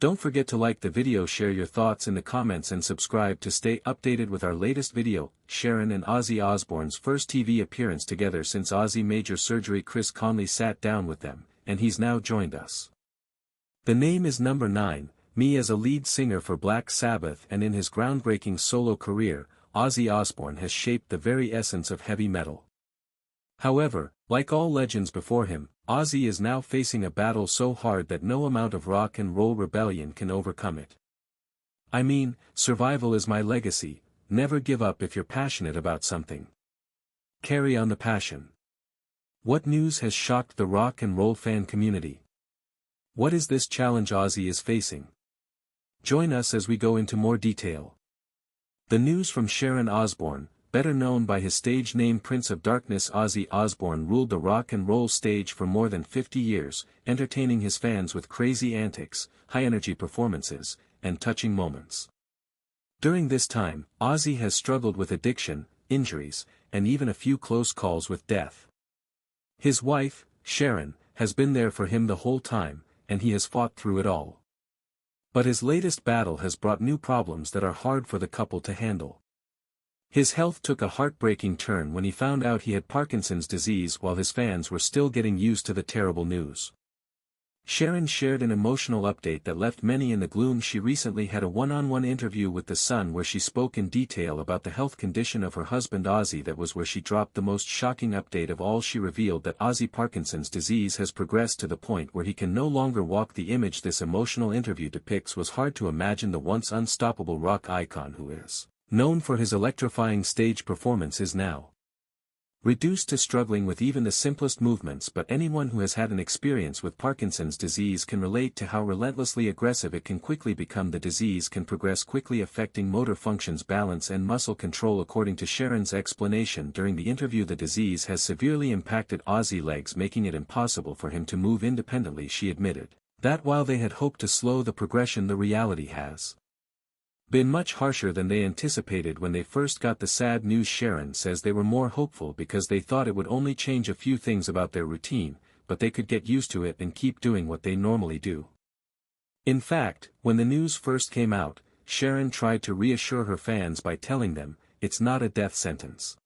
Don't forget to like the video, share your thoughts in the comments and subscribe to stay updated with our latest video. Sharon and Ozzy Osbourne's first TV appearance together since Ozzy major surgery. Chris Conley sat down with them, and he's now joined us. The name is Number 9, Me. As a lead singer for Black Sabbath and in his groundbreaking solo career, Ozzy Osbourne has shaped the very essence of heavy metal. However, like all legends before him, Ozzy is now facing a battle so hard that no amount of rock and roll rebellion can overcome it. I mean, survival is my legacy. Never give up if you're passionate about something. Carry on the passion. What news has shocked the rock and roll fan community? What is this challenge Ozzy is facing? Join us as we go into more detail. The news from Sharon Osbourne, better known by his stage name Prince of Darkness. Ozzy Osbourne ruled the rock and roll stage for more than 50 years, entertaining his fans with crazy antics, high-energy performances, and touching moments. During this time, Ozzy has struggled with addiction, injuries, and even a few close calls with death. His wife, Sharon, has been there for him the whole time, and he has fought through it all. But his latest battle has brought new problems that are hard for the couple to handle. His health took a heartbreaking turn when he found out he had Parkinson's disease while his fans were still getting used to the terrible news. Sharon shared an emotional update that left many in the gloom. She recently had a one-on-one interview with The Sun where she spoke in detail about the health condition of her husband Ozzy. That was where she dropped the most shocking update of all. She revealed that Ozzy Parkinson's disease has progressed to the point where he can no longer walk. The image this emotional interview depicts was hard to imagine. The once unstoppable rock icon who is known for his electrifying stage performance is now reduced to struggling with even the simplest movements. But anyone who has had an experience with Parkinson's disease can relate to how relentlessly aggressive it can quickly become. The disease can progress quickly, affecting motor functions, balance and muscle control. According to Sharon's explanation during the interview, the disease has severely impacted Ozzy's legs, making it impossible for him to move independently. She admitted that while they had hoped to slow the progression, the reality has been much harsher than they anticipated when they first got the sad news. Sharon says they were more hopeful because they thought it would only change a few things about their routine, but they could get used to it and keep doing what they normally do. In fact, when the news first came out, Sharon tried to reassure her fans by telling them, it's not a death sentence.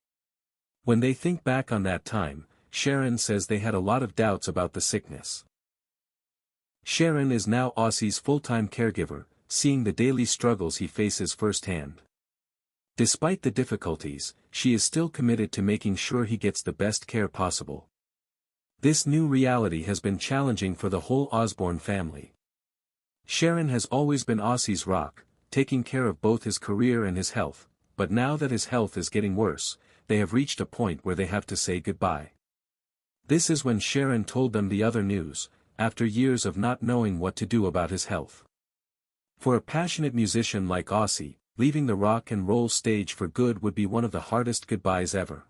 When they think back on that time, Sharon says they had a lot of doubts about the sickness. Sharon is now Ozzy's full-time caregiver, seeing the daily struggles he faces firsthand. Despite the difficulties, she is still committed to making sure he gets the best care possible. This new reality has been challenging for the whole Osbourne family. Sharon has always been Ozzy's rock, taking care of both his career and his health, but now that his health is getting worse, they have reached a point where they have to say goodbye. This is when Sharon told them the other news, after years of not knowing what to do about his health. For a passionate musician like Ozzy, leaving the rock and roll stage for good would be one of the hardest goodbyes ever.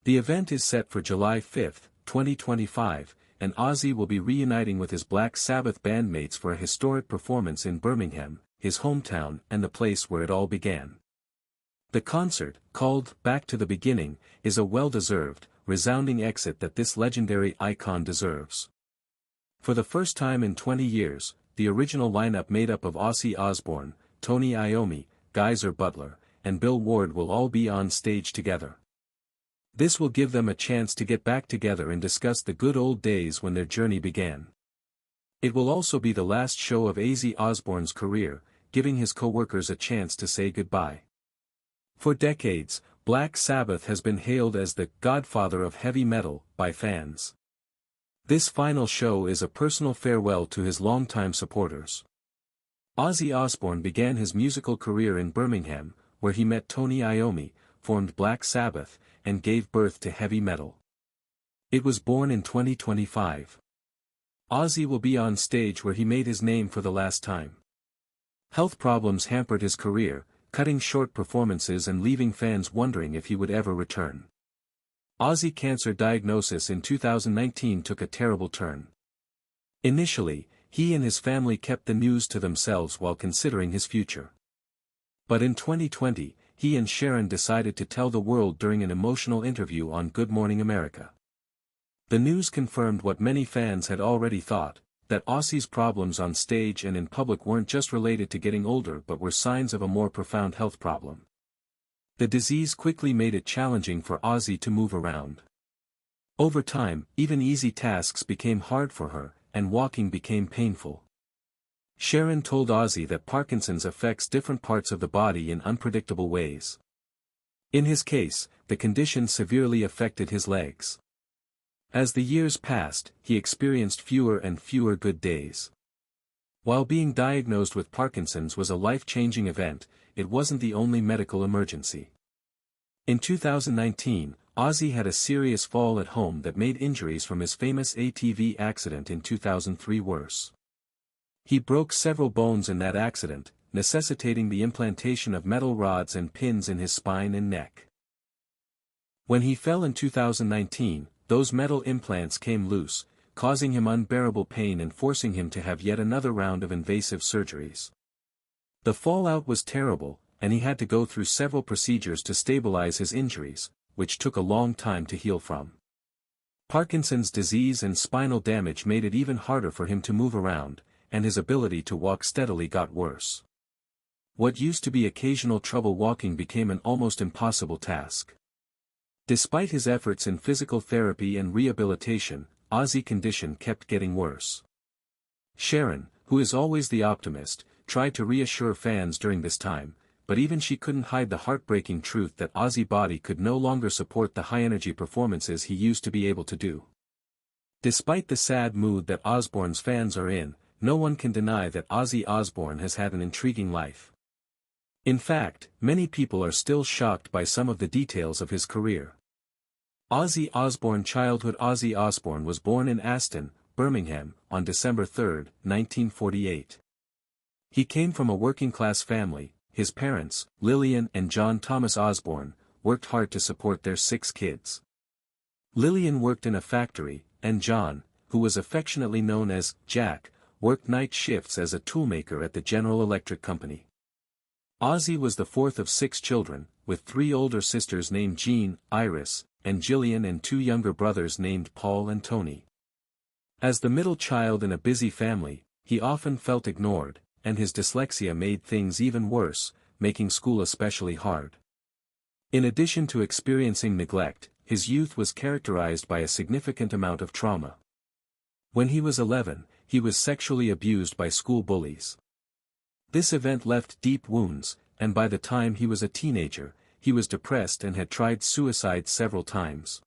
The event is set for July 5, 2025, and Ozzy will be reuniting with his Black Sabbath bandmates for a historic performance in Birmingham, his hometown and the place where it all began. The concert, called Back to the Beginning, is a well-deserved, resounding exit that this legendary icon deserves. For the first time in 20 years, the original lineup made up of Ozzy Osbourne, Tony Iommi, Geezer Butler, and Bill Ward will all be on stage together. This will give them a chance to get back together and discuss the good old days when their journey began. It will also be the last show of Ozzy Osbourne's career, giving his co-workers a chance to say goodbye. For decades, Black Sabbath has been hailed as the "Godfather of heavy metal" by fans. This final show is a personal farewell to his longtime supporters. Ozzy Osbourne began his musical career in Birmingham, where he met Tony Iommi, formed Black Sabbath, and gave birth to heavy metal. It was born in 2025. Ozzy will be on stage where he made his name for the last time. Health problems hampered his career, cutting short performances and leaving fans wondering if he would ever return. Ozzy's cancer diagnosis in 2019 took a terrible turn. Initially, he and his family kept the news to themselves while considering his future. But in 2020, he and Sharon decided to tell the world during an emotional interview on Good Morning America. The news confirmed what many fans had already thought: that Ozzy's problems on stage and in public weren't just related to getting older but were signs of a more profound health problem. The disease quickly made it challenging for Ozzy to move around. Over time, even easy tasks became hard for her, and walking became painful. Sharon told Ozzy that Parkinson's affects different parts of the body in unpredictable ways. In his case, the condition severely affected his legs. As the years passed, he experienced fewer and fewer good days. While being diagnosed with Parkinson's was a life-changing event, it wasn't the only medical emergency. In 2019, Ozzy had a serious fall at home that made injuries from his famous ATV accident in 2003 worse. He broke several bones in that accident, necessitating the implantation of metal rods and pins in his spine and neck. When he fell in 2019, those metal implants came loose, causing him unbearable pain and forcing him to have yet another round of invasive surgeries. The fallout was terrible, and he had to go through several procedures to stabilize his injuries, which took a long time to heal from. Parkinson's disease and spinal damage made it even harder for him to move around, and his ability to walk steadily got worse. What used to be occasional trouble walking became an almost impossible task. Despite his efforts in physical therapy and rehabilitation, Ozzy's condition kept getting worse. Sharon, who is always the optimist, tried to reassure fans during this time, but even she couldn't hide the heartbreaking truth that Ozzy's body could no longer support the high-energy performances he used to be able to do. Despite the sad mood that Osbourne's fans are in, no one can deny that Ozzy Osbourne has had an intriguing life. In fact, many people are still shocked by some of the details of his career. Ozzy Osbourne. Childhood. Ozzy Osbourne was born in Aston, Birmingham, on December 3, 1948. He came from a working-class family. His parents, Lillian and John Thomas Osbourne, worked hard to support their 6 kids. Lillian worked in a factory, and John, who was affectionately known as Jack, worked night shifts as a toolmaker at the General Electric Company. Ozzy was the 4th of 6 children, with 3 older sisters named Jean, Iris, and Gillian and 2 younger brothers named Paul and Tony. As the middle child in a busy family, he often felt ignored, and his dyslexia made things even worse, making school especially hard. In addition to experiencing neglect, his youth was characterized by a significant amount of trauma. When he was 11, he was sexually abused by school bullies. This event left deep wounds, and by the time he was a teenager, he was depressed and had tried suicide several times.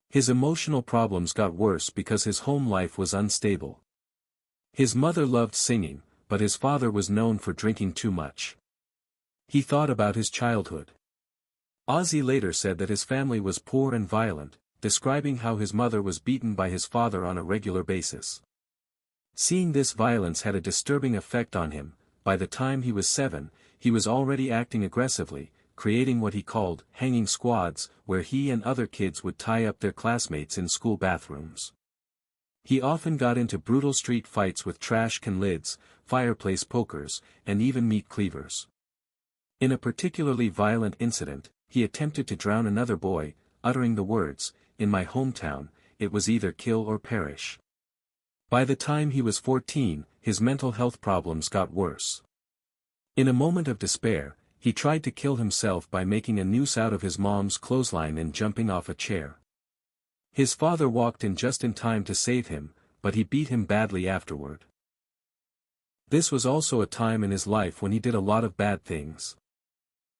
His emotional problems got worse because his home life was unstable. His mother loved singing, but his father was known for drinking too much. He thought about his childhood. Ozzy later said that his family was poor and violent, describing how his mother was beaten by his father on a regular basis. Seeing this violence had a disturbing effect on him. By the time he was 7, he was already acting aggressively, creating what he called hanging squads, where he and other kids would tie up their classmates in school bathrooms. He often got into brutal street fights with trash can lids, fireplace pokers, and even meat cleavers. In a particularly violent incident, he attempted to drown another boy, uttering the words, "In my hometown, it was either kill or perish." By the time he was 14, his mental health problems got worse. In a moment of despair, he tried to kill himself by making a noose out of his mom's clothesline and jumping off a chair. His father walked in just in time to save him, but he beat him badly afterward. This was also a time in his life when he did a lot of bad things.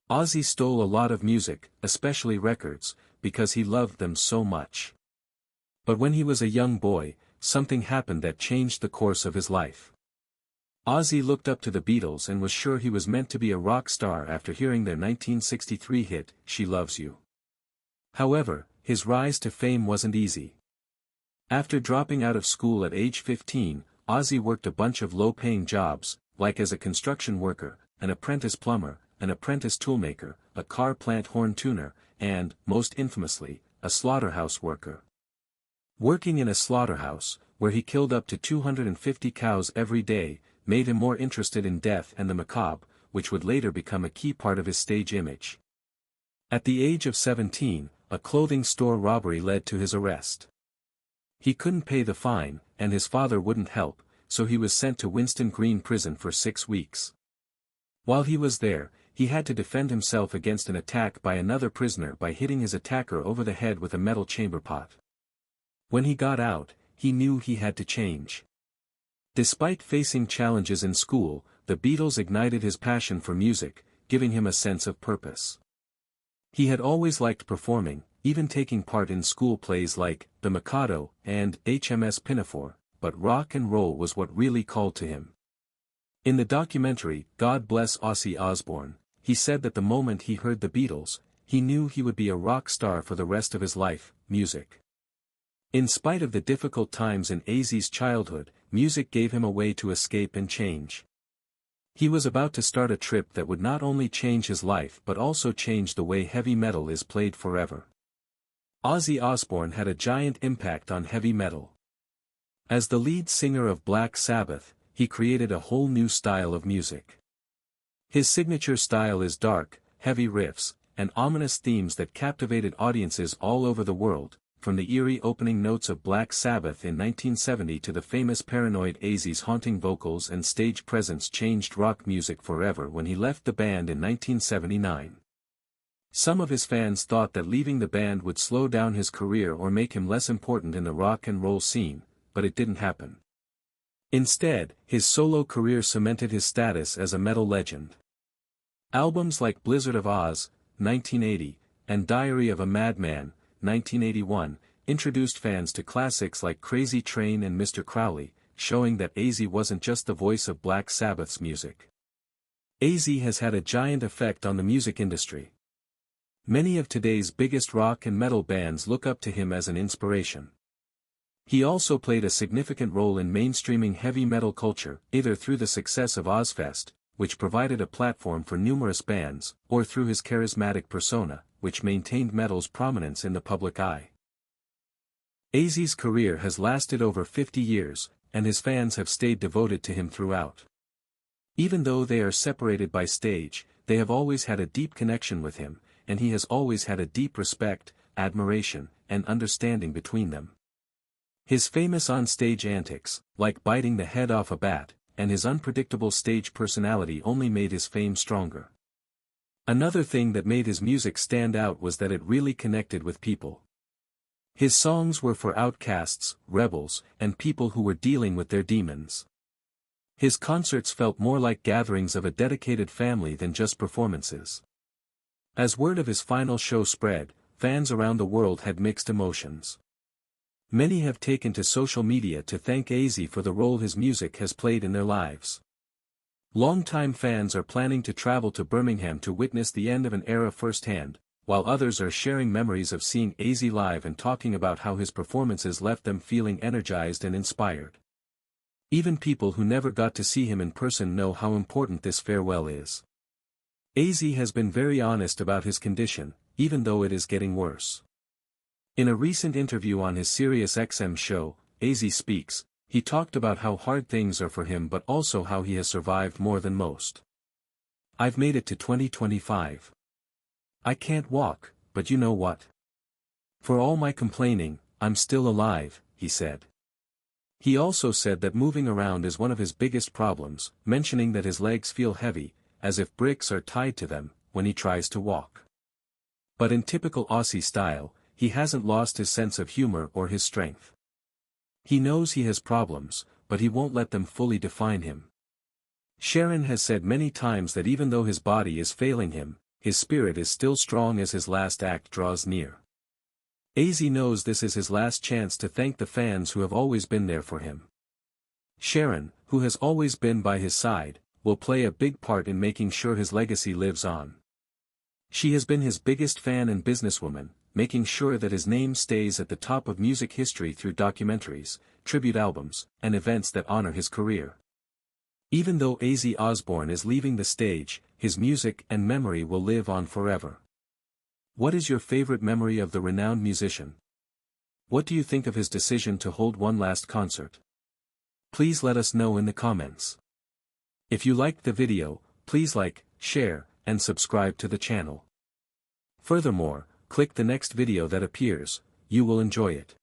Ozzy stole a lot of music, especially records, because he loved them so much. But when he was a young boy, something happened that changed the course of his life. Ozzy looked up to the Beatles and was sure he was meant to be a rock star after hearing their 1963 hit, "She Loves You." However, his rise to fame wasn't easy. After dropping out of school at age 15, Ozzy worked a bunch of low-paying jobs, like as a construction worker, an apprentice plumber, an apprentice toolmaker, a car plant horn tuner, and, most infamously, a slaughterhouse worker. Working in a slaughterhouse, where he killed up to 250 cows every day, made him more interested in death and the macabre, which would later become a key part of his stage image. At the age of 17, a clothing store robbery led to his arrest. He couldn't pay the fine, and his father wouldn't help, so he was sent to Winston Green Prison for 6 weeks. While he was there, he had to defend himself against an attack by another prisoner by hitting his attacker over the head with a metal chamber pot. When he got out, he knew he had to change. Despite facing challenges in school, the Beatles ignited his passion for music, giving him a sense of purpose. He had always liked performing, even taking part in school plays like The Mikado and HMS Pinafore, but rock and roll was what really called to him. In the documentary, God Bless Ozzy Osbourne, he said that the moment he heard the Beatles, he knew he would be a rock star for the rest of his life, music. In spite of the difficult times in Ozzy's childhood, music gave him a way to escape and change. He was about to start a trip that would not only change his life but also change the way heavy metal is played forever. Ozzy Osbourne had a giant impact on heavy metal. As the lead singer of Black Sabbath, he created a whole new style of music. His signature style is dark, heavy riffs, and ominous themes that captivated audiences all over the world, from the eerie opening notes of Black Sabbath in 1970 to the famous Paranoid Ozzy's haunting vocals and stage presence changed rock music forever when he left the band in 1979. Some of his fans thought that leaving the band would slow down his career or make him less important in the rock and roll scene, but it didn't happen. Instead, his solo career cemented his status as a metal legend. Albums like Blizzard of Oz, 1980, and Diary of a Madman, 1981, introduced fans to classics like Crazy Train and Mr. Crowley, showing that Ozzy wasn't just the voice of Black Sabbath's music. Ozzy has had a giant effect on the music industry. Many of today's biggest rock and metal bands look up to him as an inspiration. He also played a significant role in mainstreaming heavy metal culture, either through the success of Ozfest, which provided a platform for numerous bands, or through his charismatic persona, which maintained metal's prominence in the public eye. Ozzy's career has lasted over 50 years, and his fans have stayed devoted to him throughout. Even though they are separated by stage, they have always had a deep connection with him, and he has always had a deep respect, admiration, and understanding between them. His famous on-stage antics, like biting the head off a bat, and his unpredictable stage personality only made his fame stronger. Another thing that made his music stand out was that it really connected with people. His songs were for outcasts, rebels, and people who were dealing with their demons. His concerts felt more like gatherings of a dedicated family than just performances. As word of his final show spread, fans around the world had mixed emotions. Many have taken to social media to thank Ozzy for the role his music has played in their lives. Longtime fans are planning to travel to Birmingham to witness the end of an era firsthand, while others are sharing memories of seeing Ozzy live and talking about how his performances left them feeling energized and inspired. Even people who never got to see him in person know how important this farewell is. Ozzy has been very honest about his condition, even though it is getting worse. In a recent interview on his SiriusXM show, Ozzy Speaks, he talked about how hard things are for him but also how he has survived more than most. "I've made it to 2025. I can't walk, but you know what? For all my complaining, I'm still alive," he said. He also said that moving around is one of his biggest problems, mentioning that his legs feel heavy, as if bricks are tied to them, when he tries to walk. But in typical Ozzy style, he hasn't lost his sense of humor or his strength. He knows he has problems, but he won't let them fully define him. Sharon has said many times that even though his body is failing him, his spirit is still strong as his last act draws near. Ozzy knows this is his last chance to thank the fans who have always been there for him. Sharon, who has always been by his side, will play a big part in making sure his legacy lives on. She has been his biggest fan and businesswoman, making sure that his name stays at the top of music history through documentaries, tribute albums, and events that honor his career. Even though Ozzy Osbourne is leaving the stage, his music and memory will live on forever. What is your favorite memory of the renowned musician? What do you think of his decision to hold one last concert? Please let us know in the comments. If you liked the video, please like, share, and subscribe to the channel. Furthermore, click the next video that appears, you will enjoy it.